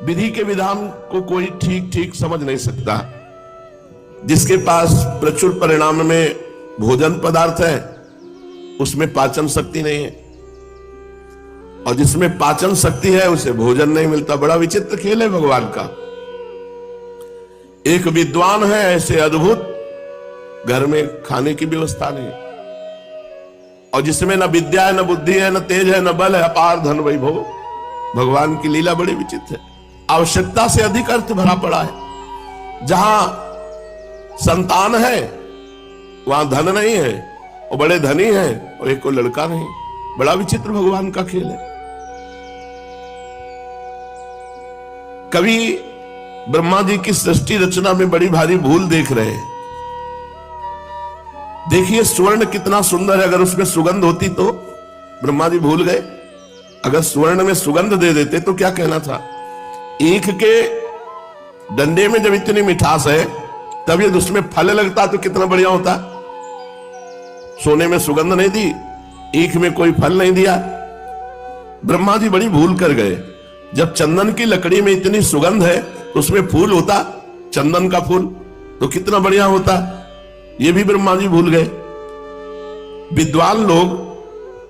विधि के विधान को कोई ठीक ठीक समझ नहीं सकता। जिसके पास प्रचुर परिणाम में भोजन पदार्थ है उसमें पाचन शक्ति नहीं है, और जिसमें पाचन शक्ति है उसे भोजन नहीं मिलता। बड़ा विचित्र खेल है भगवान का। एक विद्वान है ऐसे अद्भुत, घर में खाने की व्यवस्था नहीं, और जिसमें न विद्या है, न बुद्धि है, न तेज है, न बल है, अपार धन वैभव। भगवान की लीला बड़ी विचित्र है। आवश्यकता से अधिक अर्थ भरा पड़ा है। जहां संतान है वहां धन नहीं है, और बड़े धनी हैं और एक को लड़का नहीं। बड़ा विचित्र भगवान का खेल है। कवि ब्रह्मा जी की सृष्टि रचना में बड़ी भारी भूल देख रहे हैं। देखिए स्वर्ण कितना सुंदर है, अगर उसमें सुगंध होती तो ब्रह्मा जी भूल गए। अगर स्वर्ण में सुगंध दे देते तो क्या कहना था। ईख के डंडे में जब इतनी मिठास है तब यदि उसमें फल लगता तो कितना बढ़िया होता। सोने में सुगंध नहीं दी, ईख में कोई फल नहीं दिया। ब्रह्मा जी बड़ी भूल कर गए। जब चंदन की लकड़ी में इतनी सुगंध है तो उसमें फूल होता, चंदन का फूल, तो कितना बढ़िया होता। ये भी ब्रह्मा जी भूल गए। विद्वान लोग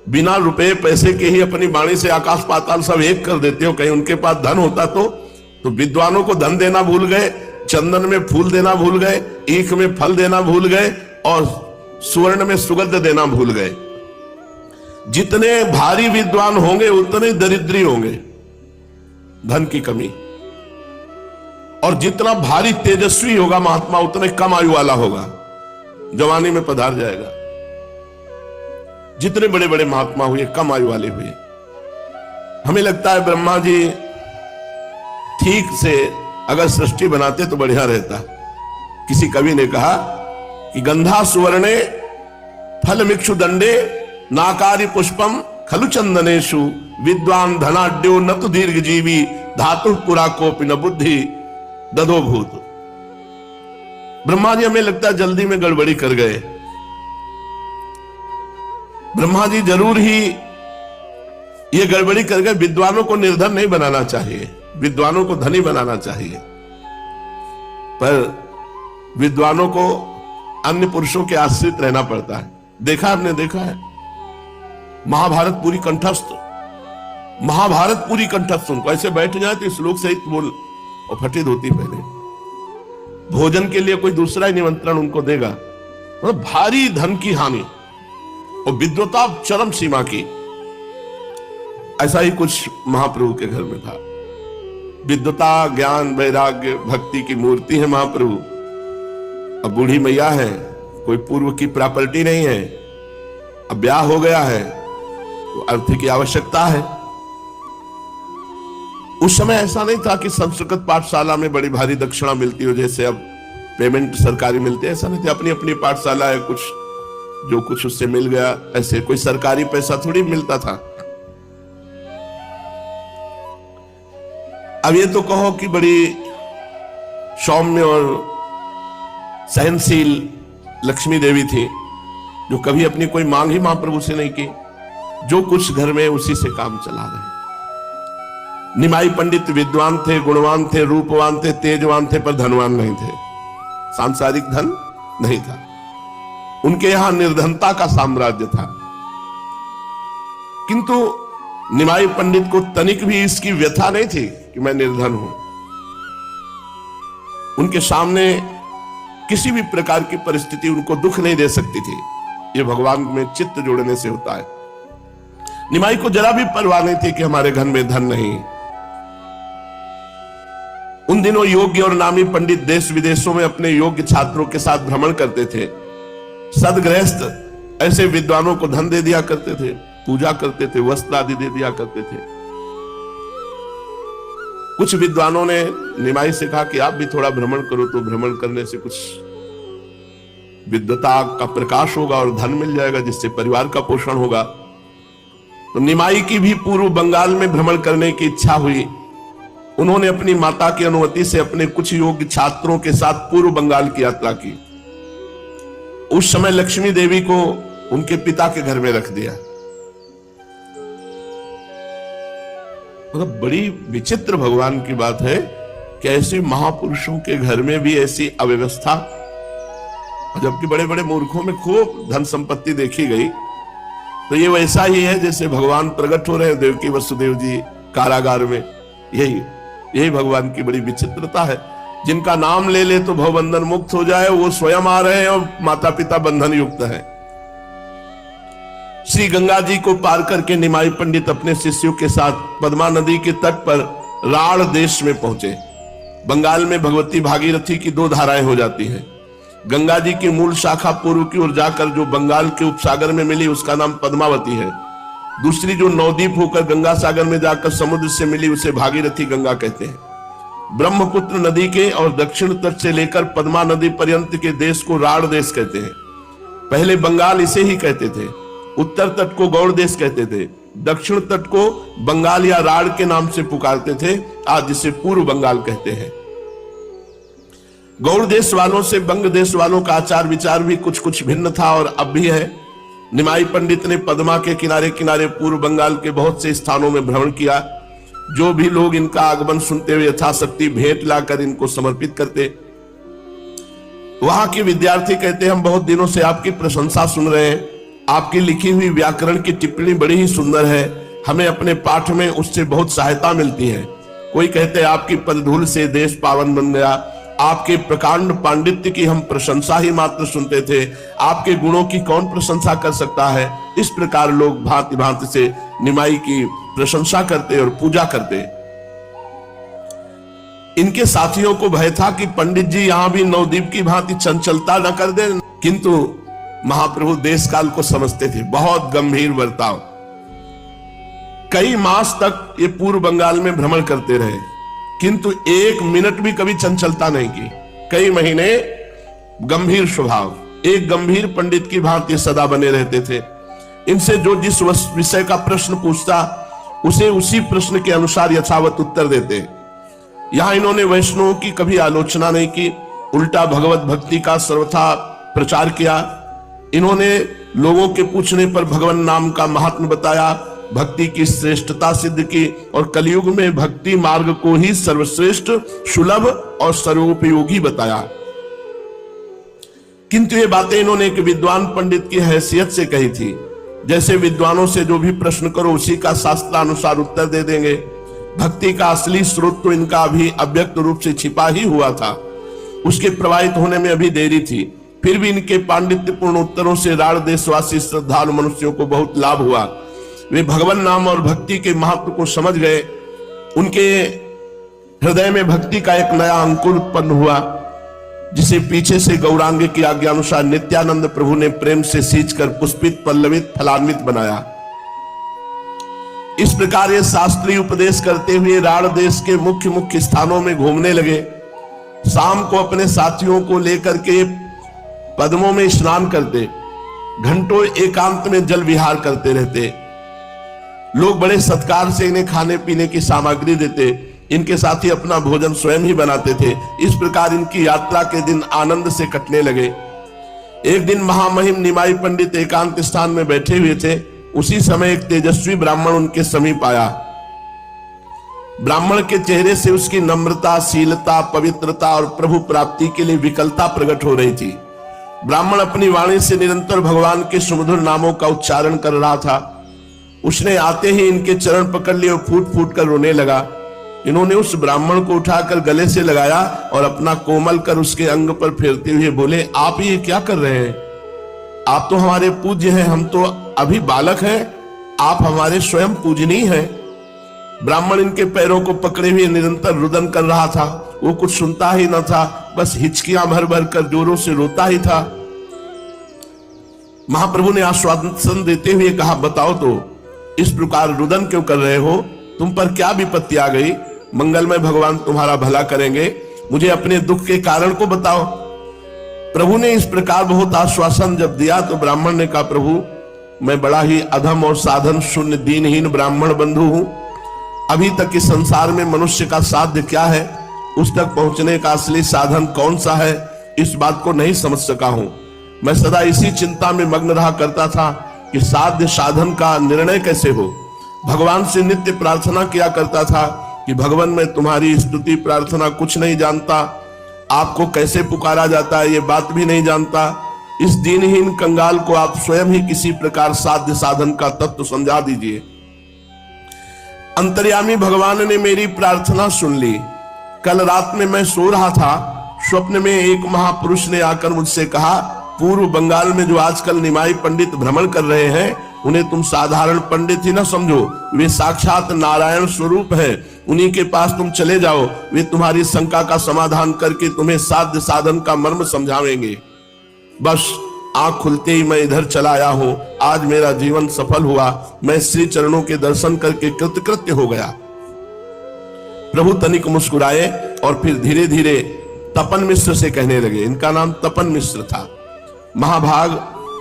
बिना रुपए पैसे के ही अपनी वाणी से आकाश पाताल सब एक कर देते हो। कहीं उनके पास धन होता तो विद्वानों को धन देना भूल गए, चंदन में फूल देना भूल गए, ईख में फल देना भूल गए, और स्वर्ण में सुगंध देना भूल गए। जितने भारी विद्वान होंगे उतने दरिद्री होंगे, धन की कमी। और जितना भारी तेजस्वी होगा महात्मा उतने कम आयु वाला होगा, जवानी में पधार जाएगा। जितने बड़े बड़े महात्मा हुए कम आयु वाले हुए। हमें लगता है ब्रह्मा जी ठीक से अगर सृष्टि बनाते तो बढ़िया रहता। किसी कवि ने कहा कि गंधा सुवर्णे फल मिक्षु दंडे नाकारी पुष्पम खलु चंदनेशु विद्वान धनाढ्यो न तो दीर्घ जीवी धातु पुरा कोपि न बुद्धि दधो भूत। ब्रह्मा जी हमें लगता है जल्दी में गड़बड़ी कर गए। ब्रह्मा जी जरूर ही ये गड़बड़ी कर गए। विद्वानों को निर्धन नहीं बनाना चाहिए, विद्वानों को धनी बनाना चाहिए। पर विद्वानों को अन्य पुरुषों के आश्रित रहना पड़ता है। देखा, आपने देखा है महाभारत पूरी कंठस्थ, महाभारत पूरी कंठस्थ। उनको ऐसे बैठ जाए तो श्लोक सहित बोल और फटित होती। पहले भोजन के लिए कोई दूसरा ही निमंत्रण उनको देगा, मतलब भारी धन की हानि और विद्वता चरम सीमा की। ऐसा ही कुछ महाप्रभु के घर में था। विद्वता, ज्ञान, वैराग्य, भक्ति की मूर्ति है महाप्रभु। अब बूढ़ी मैया है, कोई पूर्व की प्रॉपर्टी नहीं है, अब ब्याह हो गया है तो अर्थ की आवश्यकता है। उस समय ऐसा नहीं था कि संस्कृत पाठशाला में बड़ी भारी दक्षिणा मिलती हो, जैसे अब पेमेंट सरकारी मिलते हैं। ऐसा नहीं था, अपनी अपनी पाठशाला है, कुछ जो कुछ उससे मिल गया। ऐसे कोई सरकारी पैसा थोड़ी मिलता था। अब ये तो कहो कि बड़ी सौम्य और सहनशील लक्ष्मी देवी थी, जो कभी अपनी कोई मांग ही महाप्रभु से नहीं की। जो कुछ घर में उसी से काम चला रहे। निमाई पंडित विद्वान थे, गुणवान थे, रूपवान थे, तेजवान थे, पर धनवान नहीं थे। सांसारिक धन नहीं था उनके यहां, निर्धनता का साम्राज्य था। किंतु निमाई पंडित को तनिक भी इसकी व्यथा नहीं थी कि मैं निर्धन हूं। उनके सामने किसी भी प्रकार की परिस्थिति उनको दुख नहीं दे सकती थी। यह भगवान में चित्त जोड़ने से होता है। निमाई को जरा भी परवाह नहीं थी कि हमारे घर में धन नहीं। उन दिनों योग्य और नामी पंडित देश विदेशों में अपने योग्य छात्रों के साथ भ्रमण करते थे। सदगृहस्थ ऐसे विद्वानों को धन दे दिया करते थे, पूजा करते थे, वस्त्र आदि दे दिया करते थे। कुछ विद्वानों ने निमाई से कहा कि आप भी थोड़ा भ्रमण करो, तो भ्रमण करने से कुछ विद्वता का प्रकाश होगा और धन मिल जाएगा, जिससे परिवार का पोषण होगा। तो निमाई की भी पूर्व बंगाल में भ्रमण करने की इच्छा हुई। उन्होंने अपनी माता की अनुमति से अपने कुछ योग्य छात्रों के साथ पूर्व बंगाल की यात्रा की। उस समय लक्ष्मी देवी को उनके पिता के घर में रख दिया। मतलब बड़ी विचित्र भगवान की बात है कि ऐसे महापुरुषों के घर में भी ऐसी अव्यवस्था, जबकि बड़े बड़े मूर्खों में खूब धन संपत्ति देखी गई। तो ये वैसा ही है जैसे भगवान प्रकट हो रहे हैं देवकी वसुदेव जी कारागार में। यही भगवान की बड़ी विचित्रता है। जिनका नाम ले ले तो भवबंधन मुक्त हो जाए, वो स्वयं आ रहे हैं और माता पिता बंधन युक्त है। श्री गंगा जी को पार करके निमाई पंडित अपने शिष्यों के साथ पद्मा नदी के तट पर राढ़ देश में पहुंचे। बंगाल में भगवती भागीरथी की दो धाराएं हो जाती हैं। गंगा जी की मूल शाखा पूर्व की ओर जाकर जो बंगाल के उपसागर में मिली उसका नाम पद्मावती है। दूसरी जो नवद्वीप होकर गंगा सागर में जाकर समुद्र से मिली उसे भागीरथी गंगा कहते हैं। ब्रह्मपुत्र नदी के और दक्षिण तट से लेकर पद्मा नदी पर्यंत के देश को राढ़ देश कहते हैं। पहले बंगाल इसे ही कहते थे। उत्तर तट को गौड़ देश कहते थे। दक्षिण तट को बंगाल या राढ़ के नाम से पुकारते थे, आज जिसे पूर्व बंगाल कहते हैं। गौड़ देश वालों से बंग देश वालों का आचार विचार भी कुछ कुछ भिन्न था और अब भी है। निमाई पंडित ने पद्मा के किनारे किनारे पूर्व बंगाल के बहुत से स्थानों में भ्रमण किया। जो भी लोग इनका आगमन सुनते हुए यथाशक्ति भेंट लाकर इनको समर्पित करते। वहां के विद्यार्थी कहते, हम बहुत दिनों से आपकी प्रशंसा सुन रहे हैं। आपकी लिखी हुई व्याकरण की टिप्पणी बड़ी ही सुंदर है। हमें अपने पाठ में उससे बहुत सहायता मिलती है। कोई कहते हैं आपकी पदधूल से देश पावन बन गया। आपके प्रकांड पांडित्य की हम प्रशंसा ही मात्र सुनते थे, आपके गुणों की कौन प्रशंसा कर सकता है। इस प्रकार लोग भांति भांति से निमाई की प्रशंसा करते और पूजा करते। इनके साथियों को भय था कि पंडित जी यहां भी नवद्वीप की भांति चंचलता न कर दे, किंतु महाप्रभु देश काल को समझते थे। बहुत गंभीर बर्ताव। कई मास तक ये पूर्व बंगाल में भ्रमण करते रहे, किंतु एक मिनट भी कभी चंचलता नहीं की। कई महीने गंभीर स्वभाव, एक गंभीर पंडित की भांति सदा बने रहते थे। इनसे जो जिस विषय का प्रश्न पूछता उसे उसी प्रश्न के अनुसार यथावत उत्तर देते। यहां इन्होंने वैष्णवों की कभी आलोचना नहीं की, उल्टा भगवत भक्ति का सर्वथा प्रचार किया। इन्होंने लोगों के पूछने पर भगवान नाम का महात्म्य बताया, भक्ति की श्रेष्ठता सिद्ध की और कलयुग में भक्ति मार्ग को ही सर्वश्रेष्ठ, सुलभ और सर्वोपयोगी बताया। किंतु ये बातें इन्होंने एक विद्वान पंडित की हैसियत से कही थी। जैसे विद्वानों से जो भी प्रश्न करो उसी का शास्त्रानुसार उत्तर दे देंगे। भक्ति का असली स्रोत तो इनका अभी अव्यक्त रूप से छिपा ही हुआ था, उसके प्रवाहित होने में अभी देरी थी। फिर भी इनके पांडित्यपूर्ण उत्तरों से राढ़ देशवासी श्रद्धालु मनुष्यों को बहुत लाभ हुआ। वे भगवान नाम और भक्ति के महत्व को समझ गए। उनके हृदय में भक्ति का एक नया अंकुर उत्पन्न हुआ, जिसे पीछे से गौरांग की आज्ञा अनुसार नित्यानंद प्रभु ने प्रेम से सींचकर पुष्पित, पल्लवित, फलान्वित बनाया। इस प्रकार ये शास्त्रीय उपदेश करते हुए राढ़ देश के मुख्य मुख्य स्थानों में घूमने लगे। शाम को अपने साथियों को लेकर के पद्मों में स्नान करते, घंटों एकांत में जल विहार करते रहते। लोग बड़े सत्कार से इन्हें खाने पीने की सामग्री देते। इनके साथी अपना भोजन स्वयं ही बनाते थे। इस प्रकार इनकी यात्रा के दिन आनंद से कटने लगे। एक दिन महामहिम निमाई पंडित एकांत स्थान में बैठे हुए थे। उसी समय एक तेजस्वी ब्राह्मण उनके समीप आया। ब्राह्मण के चेहरे से उसकी नम्रता, शीलता, पवित्रता और प्रभु प्राप्ति के लिए विकलता प्रकट हो रही थी। ब्राह्मण अपनी वाणी से निरंतर भगवान के सुमधुर नामों का उच्चारण कर रहा था। उसने आते ही इनके चरण पकड़ लिए और फूट फूट कर रोने लगा। इन्होंने उस ब्राह्मण को उठाकर गले से लगाया और अपना कोमल कर उसके अंग पर फेरते हुए बोले, आप ये क्या कर रहे हैं? आप तो हमारे पूज्य हैं, हम तो अभी बालक हैं, आप हमारे स्वयं पूजनीय हैं। ब्राह्मण इनके पैरों को पकड़े हुए निरंतर रुदन कर रहा था। वो कुछ सुनता ही न था, बस हिचकियां भर भर कर जोरों से रोता ही था। महाप्रभु ने आश्वासन देते हुए कहा, बताओ तो इस प्रकार रुदन क्यों कर रहे हो? तुम पर क्या विपत्ति आ गई? मंगलमय भगवान तुम्हारा भला करेंगे। मुझे अपने दुख के कारण को बताओ। प्रभु ने इस प्रकार बहुत आश्वासन जब दिया तो ब्राह्मण ने कहा, प्रभु मैं बड़ा ही अधम और साधन शून्य दीनहीन ब्राह्मण बंधु हूं। अभी तक इस संसार में मनुष्य का साध्य क्या है, उस तक पहुंचने का असली साधन कौन सा है, इस बात को नहीं समझ सका हूं। मैं सदा इसी चिंता में मग्न रहा करता था कि साध्य साधन का निर्णय कैसे हो। भगवान से नित्य प्रार्थना किया करता था कि भगवान मैं तुम्हारी स्तुति प्रार्थना कुछ नहीं जानता, आपको कैसे पुकारा जाता है ये बात भी नहीं जानता। इस दीनहीन कंगाल को आप स्वयं ही किसी प्रकार साध्य साधन का तत्व समझा दीजिए। अंतर्यामी भगवान ने मेरी प्रार्थना सुन ली। कल रात में मैं सो रहा था, स्वप्न में एक महापुरुष ने आकर मुझसे कहा, पूर्व बंगाल में जो आजकल निमाई पंडित भ्रमण कर रहे हैं उन्हें तुम साधारण पंडित ही ना समझो, वे साक्षात नारायण स्वरूप है। उन्हीं के पास तुम चले जाओ, वे तुम्हारी शंका का समाधान करके तुम्हें साध्य साधन का मर्म समझावेंगे। बस आंख खुलते ही मैं इधर चला आया हूं। आज मेरा जीवन सफल हुआ, मैं श्री चरणों के दर्शन करके कृतकृत्य हो गया। प्रभु तनिक मुस्कुराए और फिर धीरे धीरे तपन मिश्र से कहने लगे, इनका नाम तपन मिश्र था। महाभाग,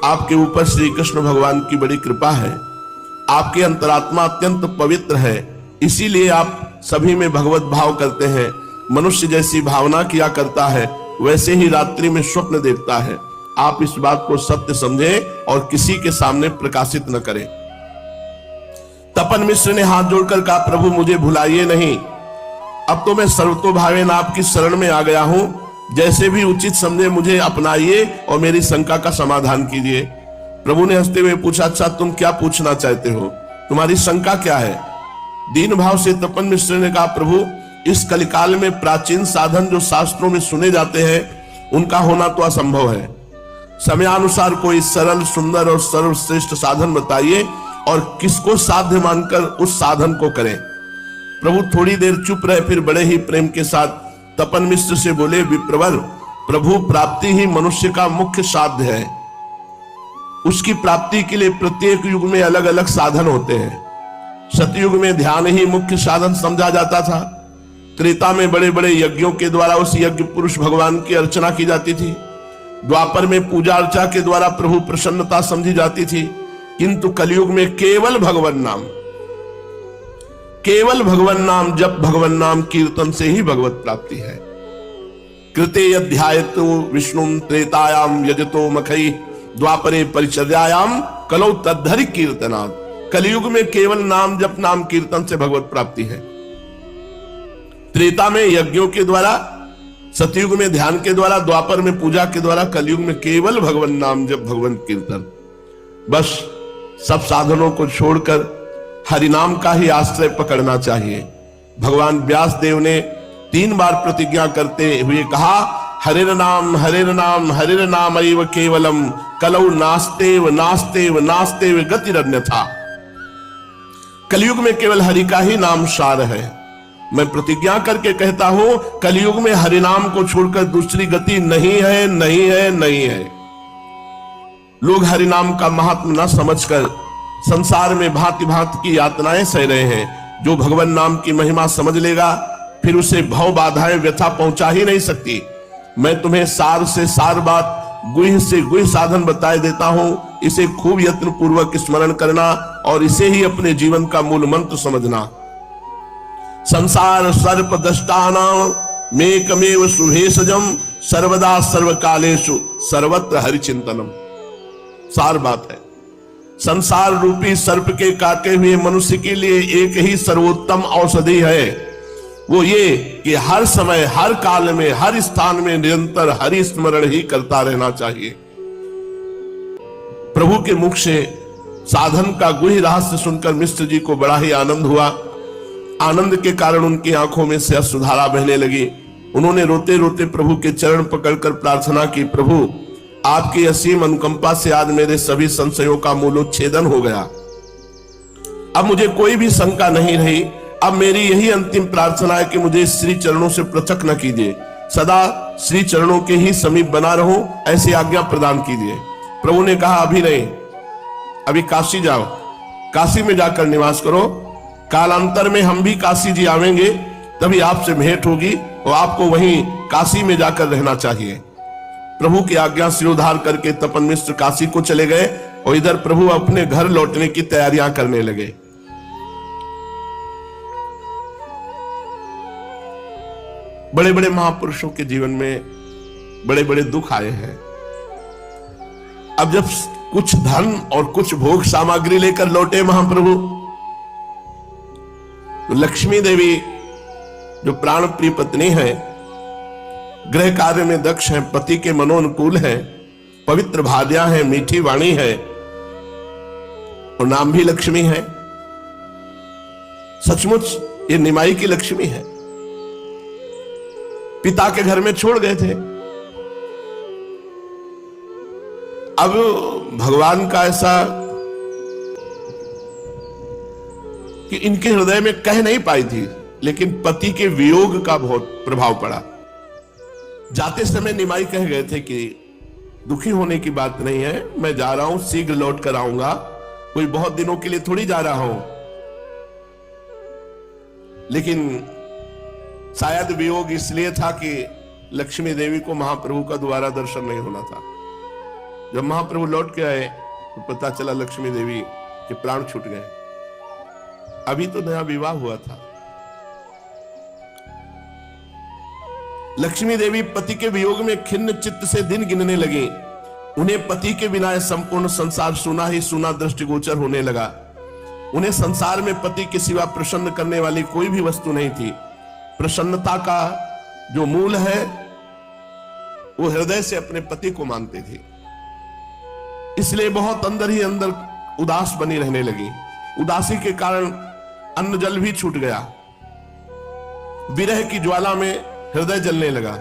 आपके ऊपर श्री कृष्ण भगवान की बड़ी कृपा है, आपकी अंतरात्मा अत्यंत पवित्र है, इसीलिए आप सभी में भगवत भाव करते हैं। मनुष्य जैसी भावना किया करता है वैसे ही रात्रि में स्वप्न देखता है। आप इस बात को सत्य समझें और किसी के सामने प्रकाशित न करें। तपन मिश्र ने हाथ जोड़कर कहा, प्रभु मुझे भुलाइए नहीं, अब तो मैं सर्वतोभावेन आपकी शरण में आ गया हूं, जैसे भी उचित समझे मुझे अपनाइए और मेरी शंका का समाधान कीजिए। प्रभु ने हंसते हुए पूछा, अच्छा तुम क्या पूछना चाहते हो, तुम्हारी शंका क्या है? दीन भाव से तपन मिश्र ने कहा, प्रभु इस कलिकाल में प्राचीन साधन जो शास्त्रों में सुने जाते हैं उनका होना तो असंभव है। समयानुसार कोई सरल सुंदर और सर्वश्रेष्ठ साधन बताइए और किसको साध्य मानकर उस साधन को करें। प्रभु थोड़ी देर चुप रहे, फिर बड़े ही प्रेम के साथ तपन मिश्र से बोले, विप्रवर, प्रभु प्राप्ति ही मनुष्य का मुख्य साध्य है। उसकी प्राप्ति के लिए प्रत्येक युग में अलग अलग साधन होते हैं। सतयुग में ध्यान ही मुख्य साधन समझा जाता था। त्रेता में बड़े बड़े यज्ञों के द्वारा उस यज्ञ पुरुष भगवान की अर्चना की जाती थी। द्वापर में पूजा अर्चा के द्वारा प्रभु प्रसन्नता समझी जाती थी। किंतु कलयुग में केवल भगवान नाम जप, भगवान नाम कीर्तन से ही भगवत प्राप्ति है। कृते अध्यायतो विष्णु त्रेतायाम यजतो मखई द्वापरे परिचर्यायाम कलौ तद्धरि कीर्तनात्। कलयुग में केवल नाम जप नाम कीर्तन से भगवत प्राप्ति है। त्रेता में यज्ञों के द्वारा, सतयुग में ध्यान के द्वारा, द्वापर में पूजा के द्वारा, कलयुग में केवल भगवान नाम जप भगवान कीर्तन। बस सब साधनों को छोड़कर हरिनाम का ही आश्रय पकड़ना चाहिए। भगवान व्यास देव ने 3 बार प्रतिज्ञा करते हुए कहा, हरिर नाम हरिर नाम एव केवलम कलौ नास्तेव नास्तेव नास्तेव गतिरन्यथा। कलयुग में केवल हरि का ही नाम सार है। मैं प्रतिज्ञा करके कहता हूं, कलयुग में हरिनाम को छोड़कर दूसरी गति नहीं है, नहीं है, नहीं है। लोग हरिनाम का महात्म न समझकर संसार में भांति भांति की यातनाएं सह रहे हैं। जो भगवान नाम की महिमा समझ लेगा फिर उसे भव बाधाएं व्यथा पहुंचा ही नहीं सकती। मैं तुम्हें सार से सार बात, गुह से गुह साधन बताए देता हूं। इसे खूब यत्न पूर्वक स्मरण करना और इसे ही अपने जीवन का मूल मंत्र समझना। संसार सर्प दष्टानां मेकमेव शुभेशजम सर्वदा सर्वकालेषु सर्वत्र हरिचिंतनम। सार बात है, संसार रूपी सर्प के काटे हुए मनुष्य के लिए एक ही सर्वोत्तम औषधि है। वो ये कि हर समय, हर काल में, हर स्थान में निरंतर हरि स्मरण ही करता रहना चाहिए। प्रभु के मुख से साधन का गुह्य रहस्य सुनकर मिश्र जी को बड़ा ही आनंद हुआ। आनंद के कारण उनकी आंखों में से अश्रुधारा बहने लगी। उन्होंने रोते रोते प्रभु के चरण पकड़कर प्रार्थना की, प्रभु आपकी असीम अनुकंपा से आज मेरे सभी संशयों का मूलोच्छेदन हो गया। अब मुझे कोई भी शंका नहीं रही। अब मेरी यही अंतिम प्रार्थना है कि मुझे श्री चरणों से पृथक न कीजिए, सदा श्री चरणों के ही समीप बना रहूं, ऐसी आज्ञा प्रदान कीजिए। प्रभु ने कहा, अभी नहीं, अभी काशी जाओ, काशी में जाकर निवास करो। कालांतर में हम भी काशी जी आवेंगे, तभी आपसे भेंट होगी और आपको वहीं काशी में जाकर रहना चाहिए। प्रभु की आज्ञा सिरोधार करके तपन मिश्र काशी को चले गए और इधर प्रभु अपने घर लौटने की तैयारियां करने लगे। बड़े बड़े महापुरुषों के जीवन में बड़े बड़े दुख आए हैं। अब जब कुछ धन और कुछ भोग सामग्री लेकर लौटे महाप्रभु, तो लक्ष्मी देवी जो प्राण प्रिय पत्नी है, गृह कार्य में दक्ष है, पति के मनोनुकूल है, पवित्र भार्या है, मीठी वाणी है और नाम भी लक्ष्मी है। सचमुच ये निमाई की लक्ष्मी है। पिता के घर में छोड़ गए थे, अब भगवान का ऐसा कि इनके हृदय में कह नहीं पाई थी, लेकिन पति के वियोग का बहुत प्रभाव पड़ा। जाते समय निमाई कह गए थे कि दुखी होने की बात नहीं है, मैं जा रहा हूं, शीघ्र लौट कर आऊंगा, कोई बहुत दिनों के लिए थोड़ी जा रहा हूं। लेकिन शायद वियोग इसलिए था कि लक्ष्मी देवी को महाप्रभु का दोबारा दर्शन नहीं होना था। जब महाप्रभु लौट के आए तो पता चला लक्ष्मी देवी के प्राण छूट गए। अभी तो नया विवाह हुआ था। लक्ष्मी देवी पति के वियोग में खिन्न चित्त से दिन गिनने लगी। उन्हें पति के बिना संपूर्ण संसार सुना ही सुना दृष्टिगोचर होने लगा। उन्हें संसार में पति के सिवा प्रसन्न करने वाली कोई भी वस्तु नहीं थी। प्रसन्नता का जो मूल है वो हृदय से अपने पति को मानते थे, इसलिए बहुत अंदर ही अंदर उदास बनी रहने लगी। उदासी के कारण अन्न जल भी छूट गया। विरह की ज्वाला में हृदय जलने लगा।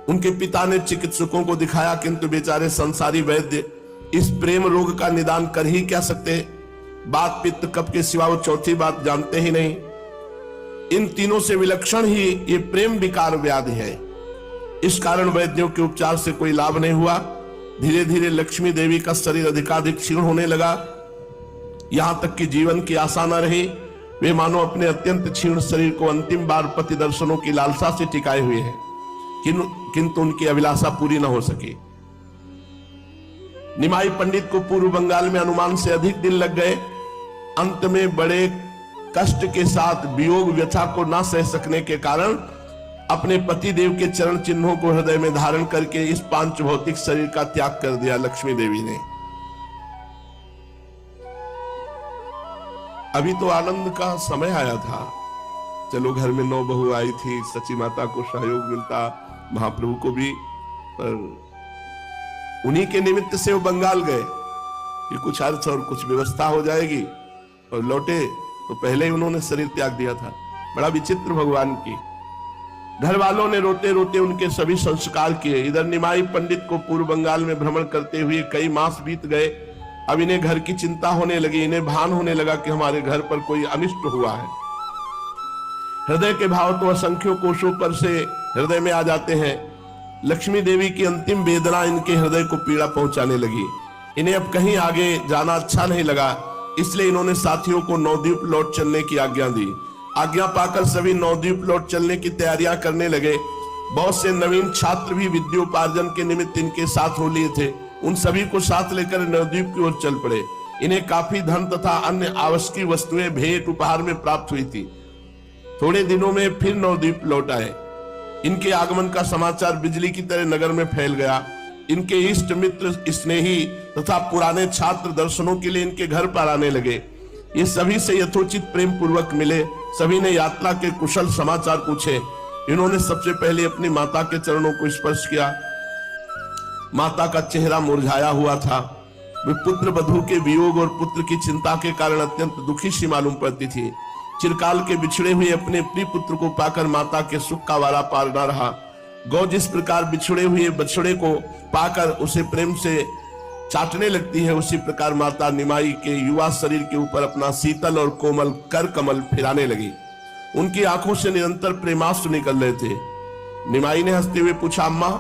उनके पिता ने चिकित्सकों को दिखाया, किंतु बेचारे संसारी वैद्य इस प्रेम रोग का निदान कर ही क्या सकते। बात पित्त कफ के सिवा वो चौथी बात जानते ही नहीं। इन तीनों से विलक्षण ही ये प्रेम विकार व्याधि है। इस कारण वैद्यों के उपचार से कोई लाभ नहीं हुआ। धीरे धीरे लक्ष्मी देवी का शरीर अधिकाधिक क्षीण होने लगा, यहां तक कि जीवन की आशा न रही। वे मानो अपने अत्यंत क्षीण शरीर को अंतिम बार पति दर्शनों की लालसा से टिकाए हुए हैं, किंतु उनकी अभिलाषा पूरी न हो सकी। निमाई पंडित को पूर्व बंगाल में अनुमान से अधिक दिन लग गए। अंत में बड़े कष्ट के साथ वियोग व्यथा को न सह सकने के कारण अपने पति देव के चरण चिन्हों को हृदय में धारण करके इस पांच भौतिक शरीर का त्याग कर दिया लक्ष्मी देवी ने। अभी तो आनंद का समय आया था। चलो घर में 9 बहू आई थी, सची माता को सहयोग मिलता, महाप्रभु को भी, पर उन्हीं के निमित्त से वो बंगाल गए कि कुछ अर्थ और कुछ व्यवस्था हो जाएगी, और लौटे तो पहले ही उन्होंने शरीर त्याग दिया था। बड़ा विचित्र भगवान की। घर वालों ने रोते रोते उनके सभी संस्कार किए। इधर निमाई पंडित को पूर्व बंगाल में भ्रमण करते हुए कई मास बीत गए। अब इन्हें घर की चिंता होने लगी। इन्हें भान होने लगा कि हमारे घर पर कोई अनिष्ट हुआ है। हृदय के भाव तो असंख्यों कोशों पर से हृदय में आ जाते हैं। लक्ष्मी देवी की अंतिम वेदना इनके हृदय को पीड़ा पहुंचाने लगी। इन्हें अब कहीं आगे जाना अच्छा नहीं लगा, इसलिए इन्होंने साथियों को नवद्वीप लौट चलने की आज्ञा दी। आज्ञा पाकर सभी नवद्वीप लौट चलने की तैयारियां करने लगे। बहुत से नवीन छात्र भी विद्योपार्जन के निमित्त इनके साथ हो लिए थे। उन सभी को साथ लेकर नवद्वीप की ओर चल पड़े। इन्हें काफी धन तथा अन्य आवश्यक वस्तुएं भेंट उपहार में प्राप्त हुई थी। थोड़े दिनों में फिर नवद्वीप लौट आए। इनके आगमन का समाचार बिजली की तरह नगर में फैल गया। इनके इष्ट मित्र, स्नेही तथा पुराने छात्र दर्शनों के लिए इनके घर पर आने लगे। ये सभी से यथोचित प्रेम पूर्वक मिले। सभी ने यात्रा के कुशल समाचार पूछे। इन्होंने सबसे पहले अपनी माता के चरणों को स्पर्श किया। माता का चेहरा मुरझाया हुआ था। वे पुत्र वधू के वियोग और पुत्र की चिंता के कारण अत्यंत दुखी सी मालूम पड़ती थी। चिरकाल के बिछड़े हुए अपने प्रिय पुत्र को पाकर माता के सुख का वारा पार न रहा। गौ जिस प्रकार बिछड़े हुए बछड़े को पाकर उसे प्रेम से चाटने लगती है, उसी प्रकार माता निमाई के युवा शरीर के ऊपर अपना शीतल और कोमल कर कमल फिराने लगी। उनकी आंखों से निरंतर प्रेमाश्रु निकल रहे थे। निमाई ने हंसते हुए पूछा, अम्मा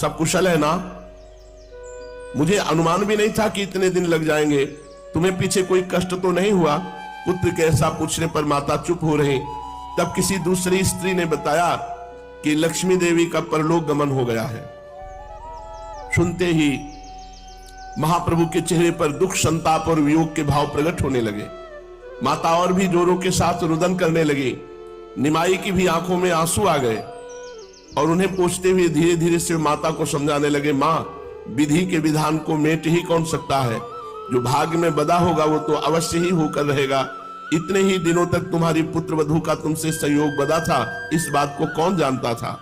सब कुशल है ना? मुझे अनुमान भी नहीं था कि इतने दिन लग जाएंगे। तुम्हें पीछे कोई कष्ट तो नहीं हुआ? पुत्र के ऐसा पूछने पर माता चुप हो रही। तब किसी दूसरी स्त्री ने बताया कि लक्ष्मी देवी का परलोक गमन हो गया है। सुनते ही महाप्रभु के चेहरे पर दुख, संताप और वियोग के भाव प्रकट होने लगे। माता और भी जोरों के साथ रुदन करने लगी। निमाई की भी आंखों में आंसू आ गए और उन्हें पूछते हुए धीरे धीरे से माता को समझाने लगे, मां, विधि के विधान को मेट ही कौन सकता है? जो भाग्य में बदा होगा वो तो अवश्य ही होकर रहेगा। इतने ही दिनों तक तुम्हारी पुत्र वधू का तुमसे संयोग बंधा था, इस बात को कौन जानता था।